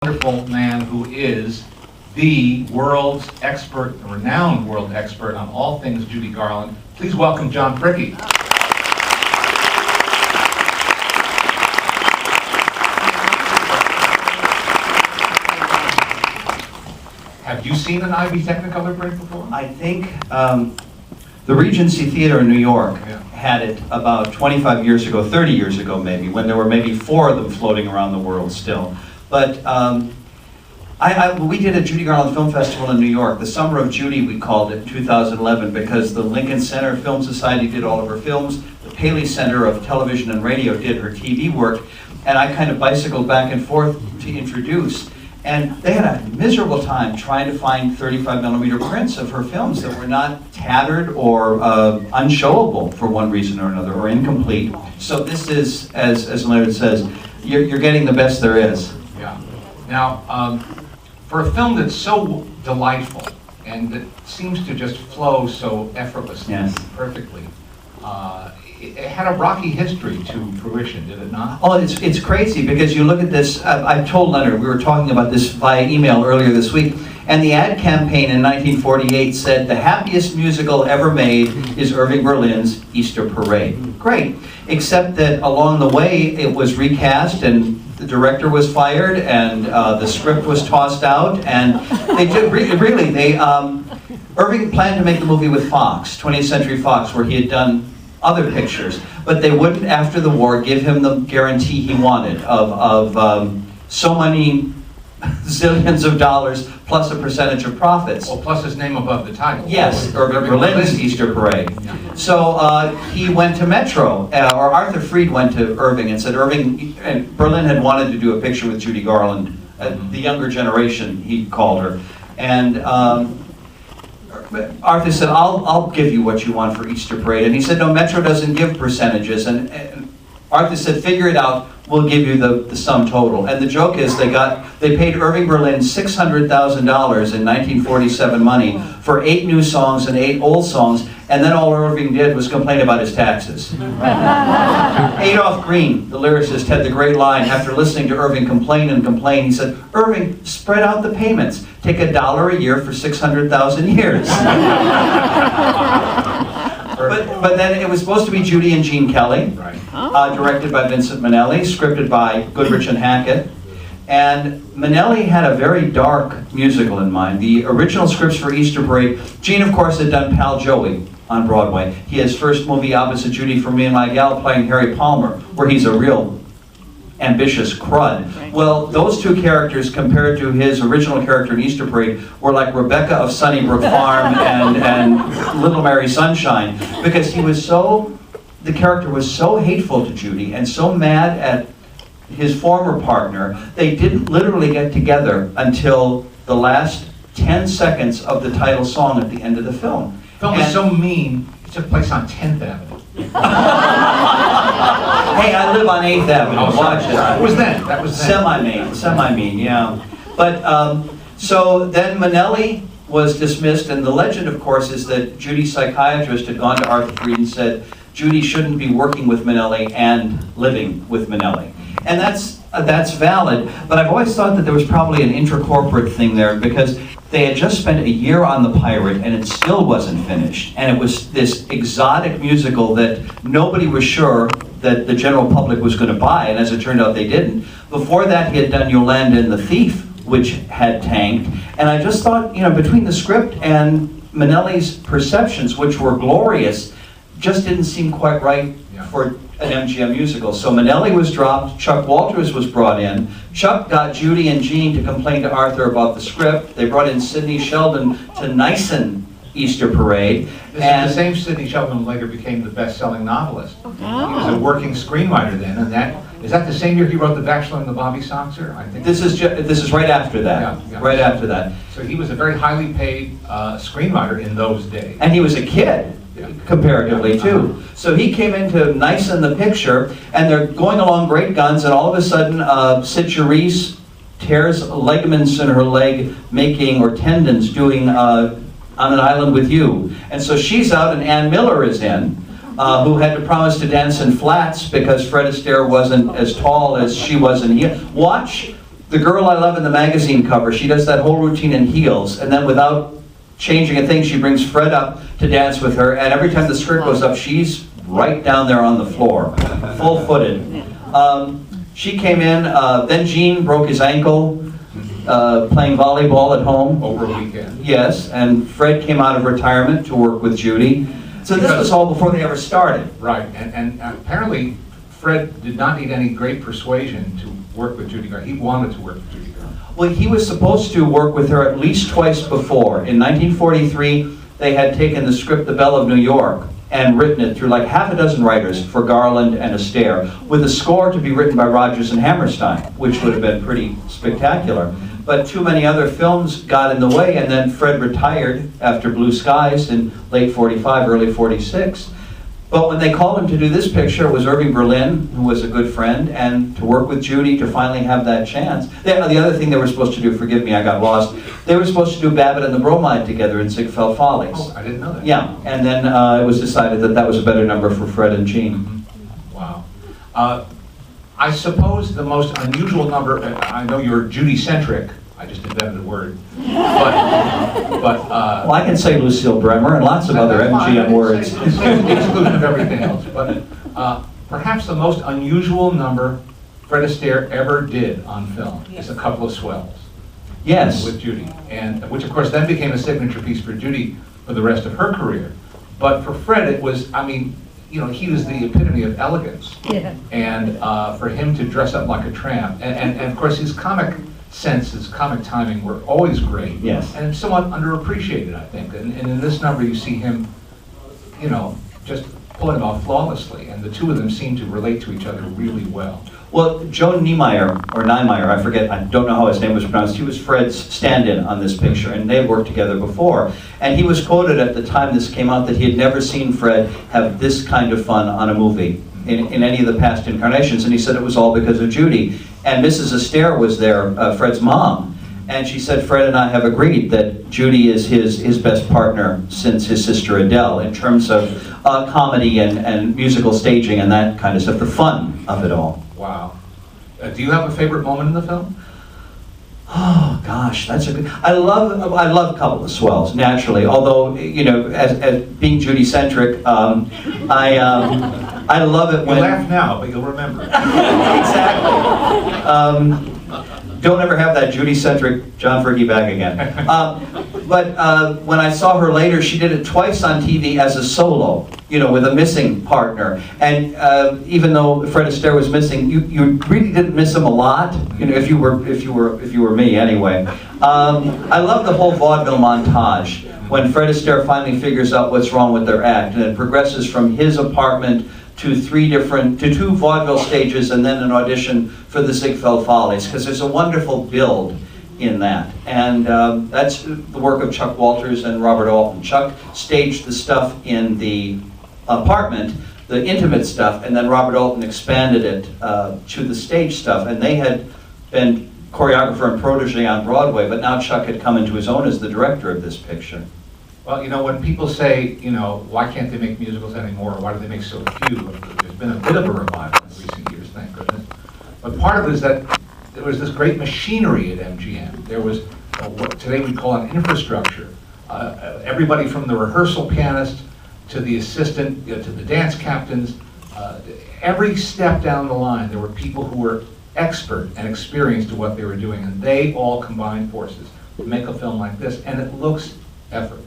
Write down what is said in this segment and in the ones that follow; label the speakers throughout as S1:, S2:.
S1: Wonderful man who is the world's expert, the renowned world expert on all things Judy Garland. Please welcome John Fricke. Have you seen an Ivy Technicolor break before?
S2: I think the Regency Theater in New York had it about 25 years ago, 30 years ago maybe, when there were maybe 4 of them floating around the world still. But we did a Judy Garland Film Festival in New York, the Summer of Judy we called it, in 2011, because the Lincoln Center Film Society did all of her films, the Paley Center of Television and Radio did her TV work, and I kind of bicycled back and forth to introduce. And they had a miserable time trying to find 35mm prints of her films that were not tattered or unshowable for one reason or another, or incomplete. So this is, as Leonard says, you're getting the best there is.
S1: Yeah. Now, for a film that's so delightful and that seems to just flow so effortlessly, perfectly, it had a rocky history to fruition, did it not?
S2: Oh, it's crazy because you look at this. I told Leonard, we were talking about this via email earlier this week, and the ad campaign in 1948 said, "The happiest musical ever made is Irving Berlin's Easter Parade." Great, except that along the way it was recast and the director was fired and the script was tossed out, and they did Irving planned to make the movie with Fox, 20th Century Fox, where he had done other pictures, but they wouldn't, after the war, give him the guarantee he wanted of so many zillions of dollars plus a percentage of profits.
S1: Well, plus his name above the title.
S2: Yes, Irving Berlin's Easter Parade.
S1: Yeah.
S2: So he went to Metro, or Arthur Freed went to Irving and said, Irving, and Berlin had wanted to do a picture with Judy Garland, the younger generation, he called her, and Arthur said, I'll give you what you want for Easter Parade. And he said, no, Metro doesn't give percentages. And Arthur said, figure it out, we'll give you the sum total. And the joke is they paid Irving Berlin $600,000 in 1947 money for 8 new songs and 8 old songs, and then all Irving did was complain about his taxes. Adolph Green, the lyricist, had the great line after listening to Irving complain and complain. He said, Irving, spread out the payments. Take $1 a year for 600,000 years. But then it was supposed to be Judy and Gene Kelly, directed by Vincent Minnelli, scripted by Goodrich and Hackett. And Minnelli had a very dark musical in mind. The original scripts for Easter Parade, Gene, of course, had done Pal Joey on Broadway. He had his first movie opposite Judy for Me and My Gal, playing Harry Palmer, where he's a real ambitious crud. Right. Well, those two characters, compared to his original character in Easter Parade, were like Rebecca of Sunnybrook Farm and Little Mary Sunshine, because the character was so hateful to Judy and so mad at his former partner, they didn't literally get together until the last 10 seconds of the title song at the end of the film.
S1: The film was so mean, it took place on 10th Avenue.
S2: Hey, I live on 8th Avenue, watch it.
S1: That was then.
S2: Semi-mean, yeah. But, so then Minnelli was dismissed, and the legend, of course, is that Judy's psychiatrist had gone to Arthur Freed and said, Judy shouldn't be working with Minnelli and living with Minnelli. And that's valid, but I've always thought that there was probably an intracorporate thing there, because they had just spent a year on The Pirate and it still wasn't finished. And it was this exotic musical that nobody was sure that the general public was going to buy, and as it turned out they didn't. Before that he had done Yolanda and the Thief, which had tanked. And I just thought, between the script and Minnelli's perceptions, which were glorious, just didn't seem quite right for an MGM musical. So Minnelli was dropped, Chuck Walters was brought in. Chuck got Judy and Gene to complain to Arthur about the script. They brought in Sidney Sheldon to nicen Easter Parade.
S1: This is the same Sidney Sheldon who later became the best-selling novelist. Oh. He was a working screenwriter then, and is that the same year he wrote The Bachelor and the Bobby Soxer? I think this
S2: is right after that. Yeah. Right after that.
S1: So he was a very highly paid screenwriter in those days.
S2: And he was a kid. Comparatively too. So he came in to nicen the picture, and they're going along great guns, and all of a sudden Sid Charisse tears ligaments in her leg or tendons doing On an Island with You. And so she's out, and Ann Miller is in, who had to promise to dance in flats because Fred Astaire wasn't as tall as she was in here. Watch the girl I love in the magazine cover, she does that whole routine in heels, and then without changing a thing, she brings Fred up to dance with her, and every time the skirt goes up, she's right down there on the floor, full-footed. She came in, then Gene broke his ankle playing volleyball at home.
S1: Over a weekend.
S2: Yes, and Fred came out of retirement to work with Judy. So this was all before they ever started.
S1: Right, and apparently Fred did not need any great persuasion to work with Judy Garland. He wanted to work with Judy Garland.
S2: Well, he was supposed to work with her at least twice before. In 1943, they had taken the script The Belle of New York and written it through like half a dozen writers for Garland and Astaire, with a score to be written by Rodgers and Hammerstein, which would have been pretty spectacular. But too many other films got in the way, and then Fred retired after Blue Skies in late 45, early 46. But when they called him to do this picture, it was Irving Berlin, who was a good friend, and to work with Judy to finally have that chance. The other thing they were supposed to do, forgive me, I got lost, they were supposed to do Babbitt and the Bromide together in Ziegfeld Follies.
S1: Oh, I didn't know that.
S2: Yeah, and then it was decided that that was a better number for Fred and Gene.
S1: Wow. I suppose the most unusual number, I know you're Judy-centric, I just invented a word, but
S2: Well, I can say Lucille Bremer and lots of other MGM words.
S1: It's the exclusion of everything else, but perhaps the most unusual number Fred Astaire ever did on film is A Couple of Swells.
S2: Yes.
S1: With Judy, and which of course then became a signature piece for Judy for the rest of her career. But for Fred, it was, I mean, you know, he was the epitome of elegance.
S3: Yeah.
S1: And for him to dress up like a tramp, and of course his comic sense, his comic timing were always great.
S2: Yes.
S1: And somewhat underappreciated, I think. And in this number you see him, you know, just pulling it off flawlessly, and the two of them seem to relate to each other really well.
S2: Well, Joe Niemeyer, or Niemeyer, I forget, I don't know how his name was pronounced, he was Fred's stand-in on this picture, and they had worked together before. And he was quoted at the time this came out that he had never seen Fred have this kind of fun on a movie in any of the past incarnations, and he said it was all because of Judy. And Mrs. Astaire was there, Fred's mom, and she said, Fred and I have agreed that Judy is his best partner since his sister Adele, in terms of comedy and musical staging and that kind of stuff, the fun of it all.
S1: Wow. Do you have a favorite moment in the film?
S2: Oh gosh, that's a good. I love Couple of Swells naturally. Although you know, as being Judy-centric, I love it when.
S1: You laugh now, but you'll remember.
S2: Exactly. Don't ever have that Judy-centric John Fricke back again. But when I saw her later, she did it twice on TV as a solo, you know, with a missing partner. And even though Fred Astaire was missing, you really didn't miss him a lot. You know, if you were me anyway. I love the whole vaudeville montage when Fred Astaire finally figures out what's wrong with their act, and it progresses from his apartment to two vaudeville stages and then an audition for the Ziegfeld Follies, because there's a wonderful build in that. And that's the work of Chuck Walters and Robert Alton. Chuck staged the stuff in the apartment, the intimate stuff, and then Robert Alton expanded it to the stage stuff. And they had been choreographer and protege on Broadway, but now Chuck had come into his own as the director of this picture.
S1: Well, you know, when people say, you know, why can't they make musicals anymore? Why do they make so few? There's been a bit of a revival in recent years, thank goodness. But part of it is that there was this great machinery at MGM. There was what today we call an infrastructure. Everybody from the rehearsal pianist to the assistant, to the dance captains, every step down the line, there were people who were expert and experienced at what they were doing, and they all combined forces to make a film like this, and it looks effortless.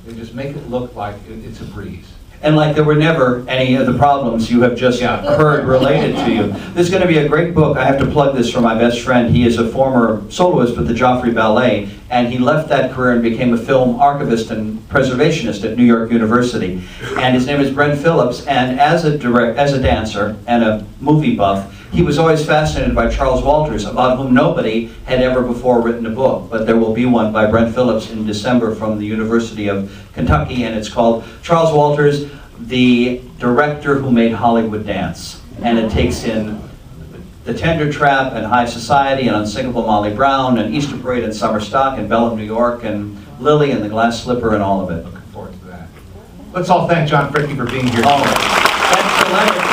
S1: They just make it look like it's a breeze.
S2: And like there were never any of the problems you have just heard related to you. There's going to be a great book. I have to plug this for my best friend. He is a former soloist with the Joffrey Ballet, and he left that career and became a film archivist and preservationist at New York University. And his name is Brent Phillips, and as a dancer and a movie buff, he was always fascinated by Charles Walters, about whom nobody had ever before written a book. But there will be one by Brent Phillips in December from the University of Kentucky, and it's called Charles Walters, the Director Who Made Hollywood Dance. And it takes in The Tender Trap and High Society and Unsinkable Molly Brown and Easter Parade and Summer Stock and Belle of New York and Lily and the Glass Slipper and all of it.
S1: Looking forward to that. Let's all thank John Fricke for being here.
S2: All right. Thanks for letting